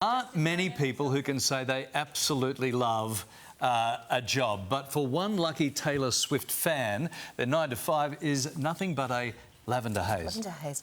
Aren't many people who can say they absolutely love a job, but for one lucky Taylor Swift fan, their 9 to 5 is nothing but a lavender haze. Lavender haze.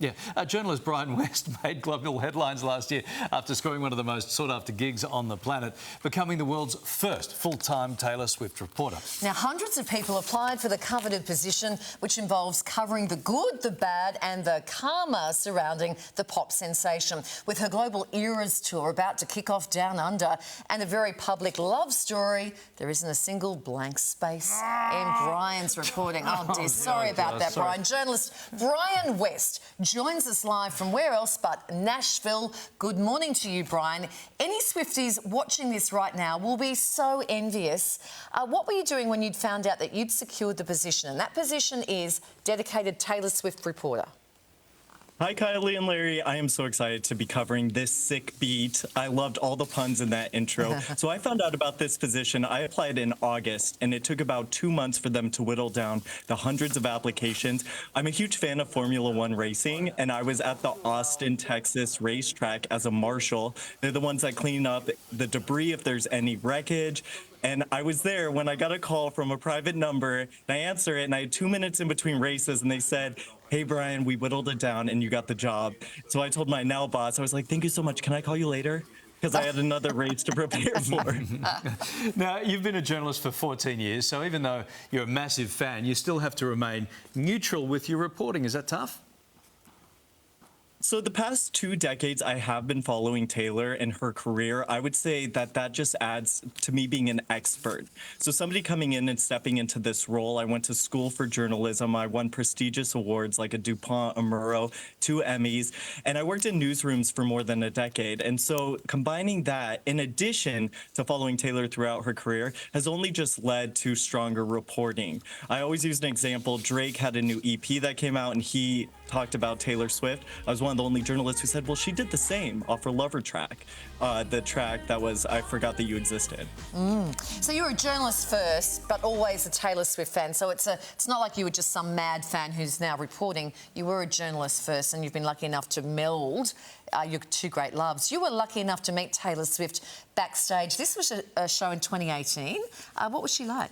Yeah, journalist Bryan West made global headlines last year after scoring one of the most sought-after gigs on the planet, becoming the world's first full-time Taylor Swift reporter. Now, hundreds of people applied for the coveted position, which involves covering the good, the bad and the karma surrounding the pop sensation. With her Global Eras tour about to kick off down under and a very public love story, there isn't a single blank space in Bryan's reporting. Oh, dear, sorry about that, Bryan. Journalist Bryan West joins us live from where else but Nashville. Good morning to you, Bryan. Any Swifties watching this right now will be so envious. What were you doing when you'd found out that you'd secured the position? And that position is dedicated Taylor Swift reporter. Hi, Kylie and Larry. I am so excited to be covering this sick beat. I loved all the puns in that intro. So I found out about this position. I applied in August, and it took about 2 months for them to whittle down the hundreds of applications. I'm a huge fan of Formula One racing, and I was at the Austin, Texas racetrack as a marshal. They're the ones that clean up the debris if there's any wreckage. And I was there when I got a call from a private number, and I answered it, and I had 2 minutes in between races, and they said, "Hey, Bryan, we whittled it down, and you got the job." So I told my now boss, I was like, "Thank you so much. Can I call you later?" Because I had another race to prepare for. Now, you've been a journalist for 14 years, so even though you're a massive fan, you still have to remain neutral with your reporting. Is that tough? So the past 2 decades, I have been following Taylor and her career. I would say that that just adds to me being an expert. So somebody coming in and stepping into this role, I went to school for journalism. I won prestigious awards like a DuPont, a Murrow, 2 Emmys, and I worked in newsrooms for more than a decade. And so combining that, in addition to following Taylor throughout her career, has only just led to stronger reporting. I always use an example. Drake had a new EP that came out, and he talked about Taylor Swift. I was one of the only journalists who said, well, she did the same off her Lover track, the track that was I Forgot That You Existed. So you're a journalist first, but always a Taylor Swift fan. So it's not like you were just some mad fan who's now reporting. You were a journalist first, and you've been lucky enough to meld your 2 great loves. You were lucky enough to meet Taylor Swift backstage. This was a show in 2018. What was she like?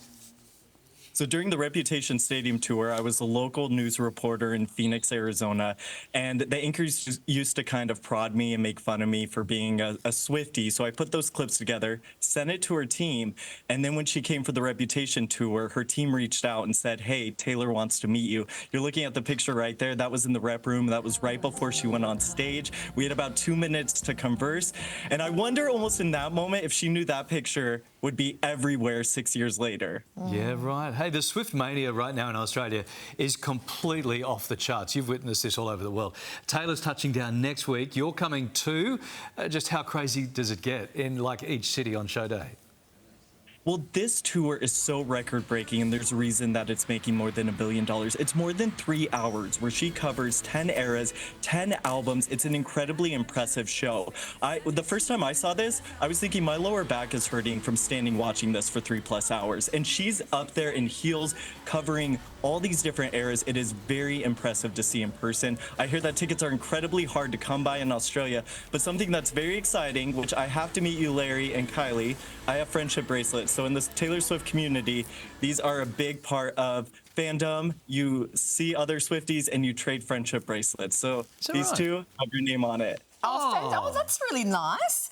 So during the Reputation Stadium tour, I was a local news reporter in Phoenix, Arizona, and the anchors used to kind of prod me and make fun of me for being a Swiftie. So I put those clips together, sent it to her team, and then when she came for the Reputation tour, her team reached out and said, "Hey, Taylor wants to meet you." You're looking at the picture right there. That was in the rep room. That was right before she went on stage. We had about 2 minutes to converse, and I wonder almost in that moment if she knew that picture would be everywhere 6 years later. Yeah, right. Hey, the Swift mania right now in Australia is completely off the charts. You've witnessed this all over the world. Taylor's touching down next week. You're coming too. Just how crazy does it get in like each city on show day? Well, this tour is so record-breaking, and there's a reason that it's making more than $1 billion. It's more than 3 hours where she covers 10 eras, 10 albums. It's an incredibly impressive show. The first time I saw this, I was thinking my lower back is hurting from standing watching this for 3+ hours. And she's up there in heels covering all these different eras. It is very impressive to see in person. I hear that tickets are incredibly hard to come by in Australia, but something that's very exciting, which I have to meet you, Larry and Kylie, I have friendship bracelets. So in this Taylor Swift community, these are a big part of fandom. You see other Swifties and you trade friendship bracelets. So these two have your name on it. Oh, that's really nice.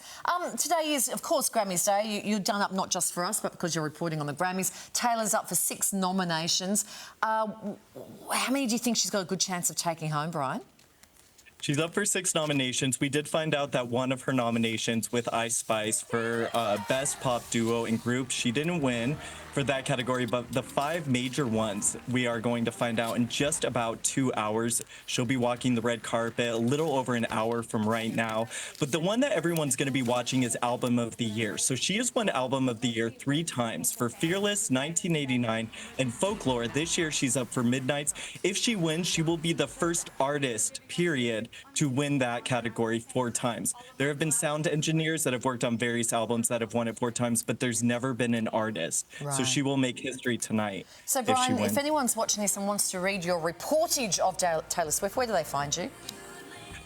Today is, of course, Grammys Day. You're done up not just for us, but because you're reporting on the Grammys. Taylor's up for 6 nominations. How many do you think she's got a good chance of taking home, Bryan? She's up for 6 nominations. We did find out that one of her nominations with Ice Spice for Best Pop Duo and Group, she didn't win for that category, but the 5 major ones we are going to find out in just about 2 hours. She'll be walking the red carpet a little over an hour from right now. But the one that everyone's going to be watching is Album of the Year. So she has won Album of the Year 3 times for Fearless, 1989, and Folklore. This year she's up for Midnights. If she wins, she will be the first artist, period, to win that category 4 times. There have been sound engineers that have worked on various albums that have won it 4 times, but there's never been an artist. Right. So she will make history tonight. So, Bryan, if anyone's watching this and wants to read your reportage of Taylor Swift, where do they find you?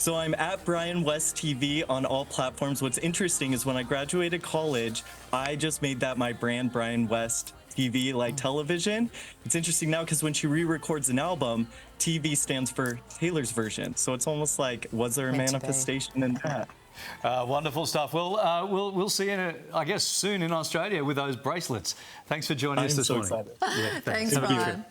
So I'm at Bryan West TV on all platforms. What's interesting is when I graduated college, I just made that my brand, Bryan West TV, like television. It's interesting now because when she re-records an album, TV stands for Taylor's version. So it's almost like, was there a manifestation in that? Wonderful stuff. Well, we'll see you, I guess, soon in Australia with those bracelets. Thanks for joining us this morning. I'm so excited. Thanks, Bryan.